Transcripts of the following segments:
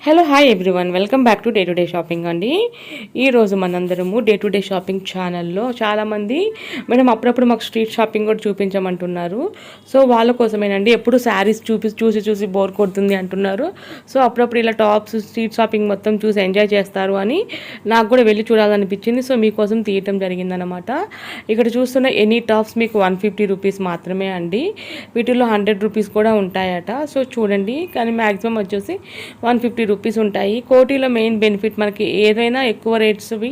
Hello hi everyone, welcome back to day shopping అండి. ఈరోజు మనందరము డే షాపింగ్ ఛానల్లో చాలామంది మేడం అప్పుడప్పుడు మాకు స్ట్రీట్ షాపింగ్ కూడా చూపించమంటున్నారు. సో వాళ్ళ కోసమేనండి. ఎప్పుడు శారీస్ చూసి బోర్ కొడుతుంది అంటున్నారు. సో అప్పుడప్పుడు ఇలా టాప్స్ స్ట్రీట్ షాపింగ్ మొత్తం చూసి ఎంజాయ్ చేస్తారు అని నాకు కూడా వెళ్ళి చూడాలనిపించింది. సో మీకోసం తీయటం జరిగిందనమాట. ఇక్కడ చూస్తున్న ఎనీ టాప్స్ మీకు 150 రూపీస్ మాత్రమే అండి. వీటిలో 100 రూపీస్ కూడా ఉంటాయట. సో చూడండి, కానీ మ్యాక్సిమం వచ్చేసి 150 రూపీస్ ఉంటాయి. కోటీలో మెయిన్ బెనిఫిట్ మనకి ఏదైనా ఎక్కువ రేట్స్వి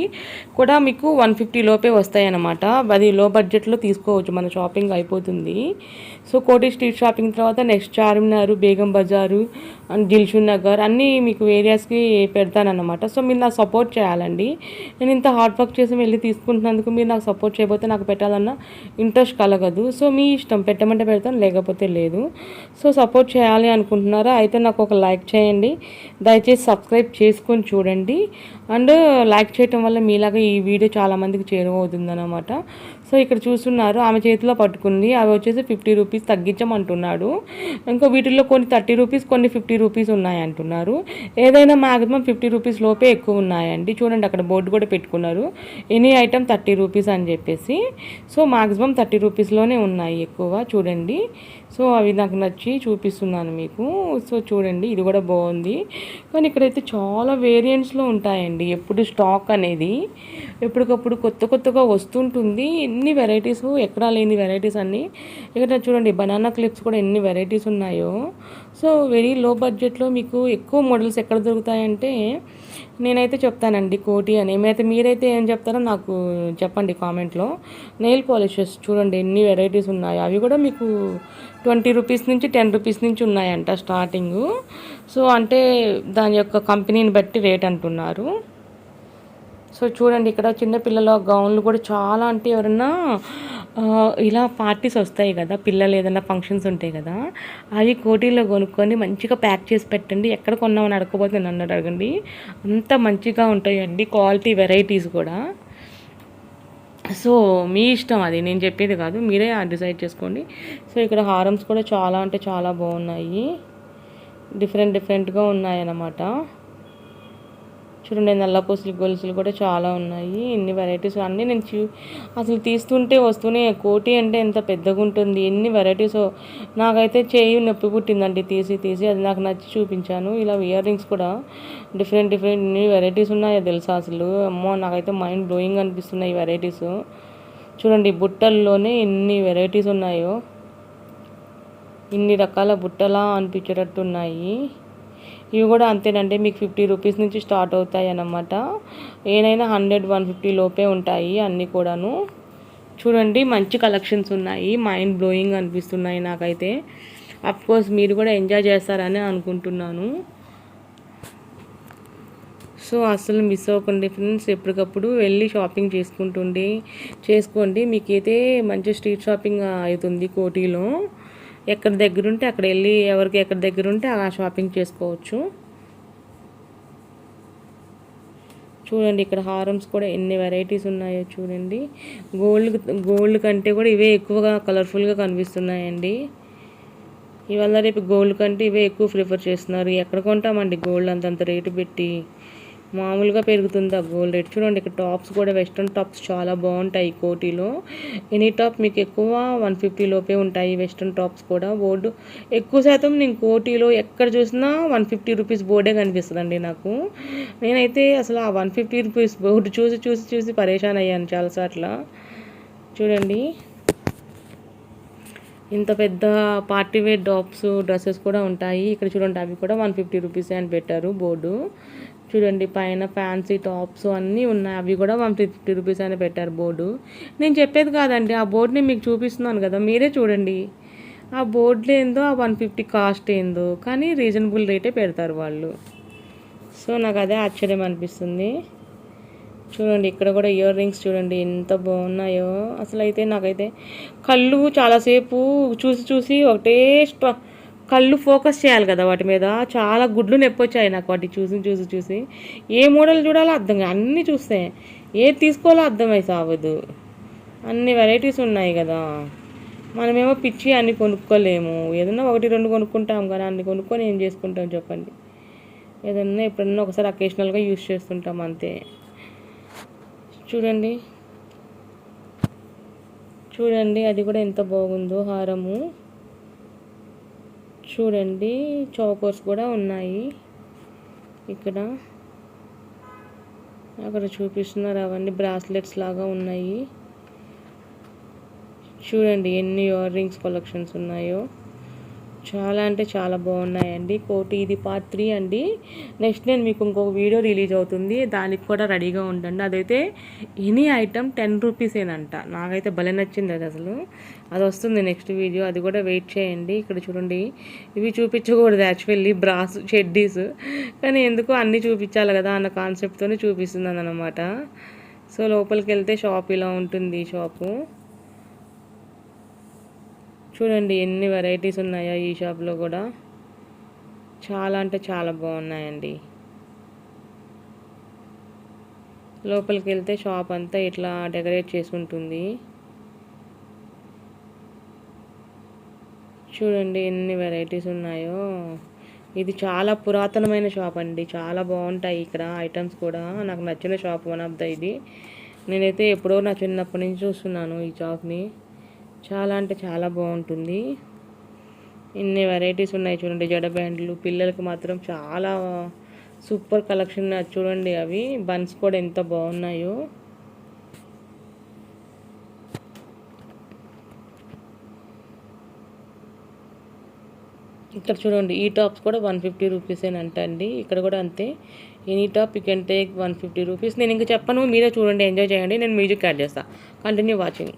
కూడా మీకు 150 లోపే వస్తాయి అన్నమాట. అది లో బడ్జెట్లో తీసుకోవచ్చు, మన షాపింగ్ అయిపోతుంది. సో కోటి స్ట్రీట్ షాపింగ్ తర్వాత నెక్స్ట్ చార్మినార్, బేగం బజారు అండ్ దిల్షుక్ నగర్ అన్నీ మీకు ఏరియాస్కి పెడతానన్నమాట. సో మీరు నాకు సపోర్ట్ చేయాలండి. నేను ఇంత హార్డ్ వర్క్ చేసి వెళ్ళి తీసుకుంటున్నందుకు మీరు నాకు సపోర్ట్ చేయకపోతే నాకు పెట్టాలన్న ఇంట్రెస్ట్ కలగదు. సో మీ ఇష్టం, పెట్టమంటే పెడతాను, లేకపోతే లేదు. సో సపోర్ట్ చేయాలి అనుకుంటున్నారా? అయితే నాకు ఒక లైక్ చేయండి, దయచేసి సబ్స్క్రైబ్ చేసుకొని చూడండి. అండ్ లైక్ చేయటం వల్ల మీలాగా ఈ వీడియో చాలామందికి చేరువవుతుందన్నమాట. సో ఇక్కడ చూస్తున్నారు, ఆమె చేతిలో పట్టుకుంది. అవి వచ్చేసి 50 రూపీస్ తగ్గించమంటున్నాడు. ఇంకా వీటిల్లో కొన్ని 30 రూపీస్, కొన్ని 50 రూపీస్ ఉన్నాయంటున్నారు. ఏదైనా మ్యాక్సిమం 50 రూపీస్ లోపే ఎక్కువ ఉన్నాయండి. చూడండి, అక్కడ బోర్డు కూడా పెట్టుకున్నారు, ఎనీ ఐటమ్ 30 రూపీస్ అని చెప్పేసి. సో మ్యాక్సిమం 30 రూపీస్లోనే ఉన్నాయి ఎక్కువ. చూడండి, సో అవి నాకు నచ్చి చూపిస్తున్నాను మీకు. సో చూడండి, ఇది కూడా బాగుంది. కానీ ఇక్కడైతే చాలా వేరియంట్స్లో ఉంటాయండి. ఎప్పుడు స్టాక్ అనేది ఎప్పటికప్పుడు కొత్తగా వస్తుంటుంది. ఎన్ని వెరైటీస్, ఎక్కడా లేని వెరైటీస్ అన్నీ. ఇక్కడ చూడండి, బనానా క్లిప్స్ కూడా ఎన్ని వెరైటీస్ ఉన్నాయో. సో వెరీ లో బడ్జెట్లో మీకు ఎక్కువ మోడల్స్ ఎక్కడ దొరుకుతాయంటే నేనైతే చెప్తానండి కోటి అని. మీరైతే ఏం చెప్తారో నాకు చెప్పండి కామెంట్లో. నెయిల్ పాలిషెస్ చూడండి ఎన్ని వెరైటీస్ ఉన్నాయో. అవి కూడా మీకు 20 రూపీస్ నుంచి 10 రూపీస్ నుంచి ఉన్నాయంట స్టార్టింగు. సో అంటే దాని యొక్క కంపెనీని బట్టి రేట్ అంటున్నారు. సో చూడండి, ఇక్కడ చిన్నపిల్లల గౌన్లు కూడా చాలా, అంటే ఎవరన్నా ఇలా పార్టీస్ వస్తాయి కదా, పిల్లలు ఏదైనా ఫంక్షన్స్ ఉంటాయి కదా, అవి కోటీలో కొనుక్కొని మంచిగా ప్యాక్ చేసి పెట్టండి. ఎక్కడ కొన్నామని అడగకపోతే నన్ను అడగండి, అంత మంచిగా ఉంటాయండి క్వాలిటీ, వెరైటీస్ కూడా. సో మీ ఇష్టం, అది నేను చెప్పేది కాదు, మీరే డిసైడ్ చేసుకోండి. సో ఇక్కడ హారమ్స్ కూడా చాలా, అంటే చాలా బాగున్నాయి, డిఫరెంట్గా ఉన్నాయన్నమాట. చూడండి, నల్ల పూసలు, గొలుసులు కూడా చాలా ఉన్నాయి. ఇన్ని వెరైటీస్ అన్నీ నేను అసలు తీస్తుంటే వస్తూనే, కోటి అంటే ఎంత పెద్దగా ఉంటుంది, ఎన్ని వెరైటీస్. నాకైతే చేయి నొప్పి పుట్టిందండి తీసి. అది నాకు నచ్చి చూపించాను. ఇలా ఇయర్ రింగ్స్ కూడా డిఫరెంట్ ఎన్ని వెరైటీస్ ఉన్నాయో తెలుసా అసలు. అమ్మో, నాకైతే మైండ్ బ్లోయింగ్ అనిపిస్తున్నాయి ఈ వెరైటీస్. చూడండి, బుట్టల్లోనే ఎన్ని వెరైటీస్ ఉన్నాయో, ఇన్ని రకాల బుట్టలా అనిపించేటట్టు ఉన్నాయి. ఇవి కూడా అంతేనండి, మీకు 50 రూపీస్ నుంచి స్టార్ట్ అవుతాయి అన్నమాట. ఏనైనా 100, 150 లోపే ఉంటాయి అన్నీ కూడాను. చూడండి, మంచి కలెక్షన్స్ ఉన్నాయి, మైండ్ బ్లోయింగ్ అనిపిస్తున్నాయి నాకైతే. అఫ్కోర్స్ మీరు కూడా ఎంజాయ్ చేస్తారని అనుకుంటున్నాను. సో అస్సలు మిస్ అవ్వకండి ఫ్రెండ్స్, ఎప్పటికప్పుడు వెళ్ళి షాపింగ్ చేసుకోండి. మీకైతే మంచి స్ట్రీట్ షాపింగ్ అవుతుంది కోటిలో. ఎక్కడ దగ్గర ఉంటే అక్కడ వెళ్ళి, ఎవరికి ఎక్కడ దగ్గర ఉంటే ఆ షాపింగ్ చేసుకోవచ్చు. చూడండి, ఇక్కడ హారమ్స్ కూడా ఎన్ని వెరైటీస్ ఉన్నాయో చూడండి. గోల్డ్ కంటే కూడా ఇవే ఎక్కువగా కలర్ఫుల్గా కనిపిస్తున్నాయండి. ఇవాళ రేపు గోల్డ్ కంటే ఇవే ఎక్కువ ప్రిఫర్ చేస్తున్నారు. ఎక్కడ కొంటామండి గోల్డ్ అంతంత రేటు పెట్టి? మామూలుగా పెరుగుతుంది ఆ గోల్డ్ రేట్. చూడండి, ఇక్కడ టాప్స్ కూడా వెస్ట్రన్ టాప్స్ చాలా బాగుంటాయి కోటిలో. ఎనీ టాప్ మీకు ఎక్కువ 150 లోపే ఉంటాయి. వెస్ట్రన్ టాప్స్ కూడా బోర్డు ఎక్కువ శాతం నేను కోటిలో ఎక్కడ చూసినా 150 రూపీస్ బోర్డే కనిపిస్తుందండి నాకు. నేనైతే అసలు ఆ 150 రూపీస్ బోర్డు చూసి పరేషాన్ అయ్యాను చాలాసార్లు. చూడండి, ఇంత పెద్ద పార్టీ వేర్ టాప్స్, డ్రెస్సెస్ కూడా ఉంటాయి. ఇక్కడ చూడండి, అవి కూడా 150 రూపీసే అని పెట్టారు బోర్డు. చూడండి, పైన ఫ్యాన్సీ టాప్స్ అన్నీ ఉన్నాయి, అవి కూడా 150 రూపీస్ అని పెట్టారు బోర్డు. నేను చెప్పేది కాదండి, ఆ బోర్డుని మీకు చూపిస్తున్నాను కదా, మీరే చూడండి. ఆ బోర్డులో ఏందో, ఆ 150 కాస్ట్ ఏందో, కానీ రీజనబుల్ రేటే పెడతారు వాళ్ళు. సో నాకు అదే ఆశ్చర్యం అనిపిస్తుంది. చూడండి, ఇక్కడ కూడా ఇయర్ రింగ్స్ చూడండి ఎంత బాగున్నాయో. అసలు అయితే నాకైతే కళ్ళు చాలాసేపు చూసి ఒకటే కళ్ళు ఫోకస్ చేయాలి కదా వాటి మీద. చాలా గుడ్లు నొప్పి వచ్చాయి నాకు వాటి చూసి. ఏ మోడల్ చూడాలో అర్థం కాదు, అన్నీ చూస్తే ఏది తీసుకోవాలో అర్థమై సావదు. అన్ని వెరైటీస్ ఉన్నాయి కదా, మనమేమో పిచ్చి అన్ని కొనుక్కోలేము. ఏదన్నా 1, 2 కొనుక్కుంటాం కానీ అన్ని కొనుక్కొని ఏం చేసుకుంటాం చెప్పండి. ఏదన్నా ఎప్పుడన్నా ఒకసారి అకేషనల్గా యూజ్ చేస్తుంటాం అంతే. చూడండి చూడండి అది కూడా ఎంత బాగుందో హారము. చూడండి చౌకోస్ కూడా ఉన్నాయి ఇక్కడ. అక్కడ చూపిస్తున్నారు అవన్నీ బ్రాస్లెట్స్ లాగా ఉన్నాయి. చూడండి ఎన్ని ఇయర్ రింగ్స్ కలెక్షన్స్ ఉన్నాయో. చాలా అంటే చాలా బాగున్నాయండి. కోటి ఇది పార్ట్ 3 అండి. నెక్స్ట్ నేను మీకు ఇంకొక వీడియో రిలీజ్ అవుతుంది, దానికి కూడా రెడీగా ఉండండి. అదైతే ఎనీ ఐటమ్ 10 రూపీసేనంట. నాకైతే భలే నచ్చింది అది అసలు. అది వస్తుంది నెక్స్ట్ వీడియో, అది కూడా వెయిట్ చేయండి. ఇక్కడ చూడండి ఇవి చూపించకూడదు యాక్చువల్లీ, బ్రాస్ చెడ్డీస్, కానీ ఎందుకో అన్నీ చూపించాలి కదా అన్న కాన్సెప్ట్తోనే చూపిస్తున్నాను అనమాట. సో లోపలికి వెళ్తే షాప్ ఇలా ఉంటుంది షాపు. చూడండి ఎన్ని వెరైటీస్ ఉన్నాయో ఈ షాప్లో కూడా. చాలా అంటే చాలా బాగున్నాయండి. లోపలికి వెళ్తే షాప్ అంతా ఇట్లా డెకరేట్ చేసి ఉంటుంది. చూడండి ఎన్ని వెరైటీస్ ఉన్నాయో. ఇది చాలా పురాతనమైన షాప్ అండి. చాలా బాగుంటాయి ఇక్కడ ఐటమ్స్ కూడా. నాకు నచ్చిన షాప్ వన్ ఆఫ్ ద ఇది. నేనైతే ఎప్పుడో నా చిన్నప్పటి నుంచి చూస్తున్నాను ఈ షాప్ని. చాలా అంటే చాలా బాగుంటుంది. ఇన్ని వెరైటీస్ ఉన్నాయి చూడండి. జడ బ్యాండ్లు పిల్లలకి మాత్రం చాలా సూపర్ కలెక్షన్. చూడండి అవి బన్స్ కూడా ఎంత బాగున్నాయో. ఇక్కడ చూడండి ఈ టాప్స్ కూడా 150 రూపీసేనంట అండి. ఇక్కడ కూడా అంతే. Any top you can take 150 rupees. నేను ఇంకా చెప్పను, మీరే చూడండి, ఎంజాయ్ చేయండి. నేను మ్యూజిక్ యాడ్ చేస్తాను. Continue watching.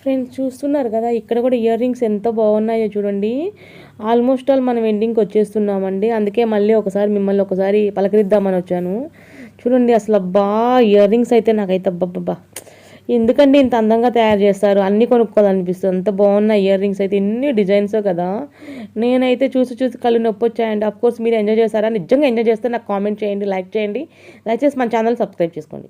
ఫ్రెండ్స్ చూస్తున్నారు కదా, ఇక్కడ కూడా ఇయర్ రింగ్స్ ఎంత బాగున్నాయో చూడండి. ఆల్మోస్ట్ ఆల్ మనం ఎండింగ్కి వచ్చేస్తున్నామండి. అందుకే మళ్ళీ ఒకసారి మిమ్మల్ని ఒకసారి పలకరిద్దామని వచ్చాను. చూడండి అసలు అబ్బా, ఇయర్ రింగ్స్ అయితే నాకైతే అబ్బబ్బబ్బా, ఎందుకండి ఇంత అందంగా తయారు చేస్తారు, అన్నీ కొనుక్కోవాలనిపిస్తుంది. అంత బాగున్న ఇయర్ రింగ్స్ అయితే, ఎన్ని డిజైన్స్ కదా. నేనైతే చూసి చూసి కళ్ళు నొప్పి వచ్చాయండి. అఫ్కోర్స్ మీరు ఎంజాయ్ చేస్తారా? నిజంగా ఎంజాయ్ చేస్తే నాకు కామెంట్ చేయండి, లైక్ చేయండి. దయచేసి మన ఛానల్ సబ్స్క్రైబ్ చేసుకోండి.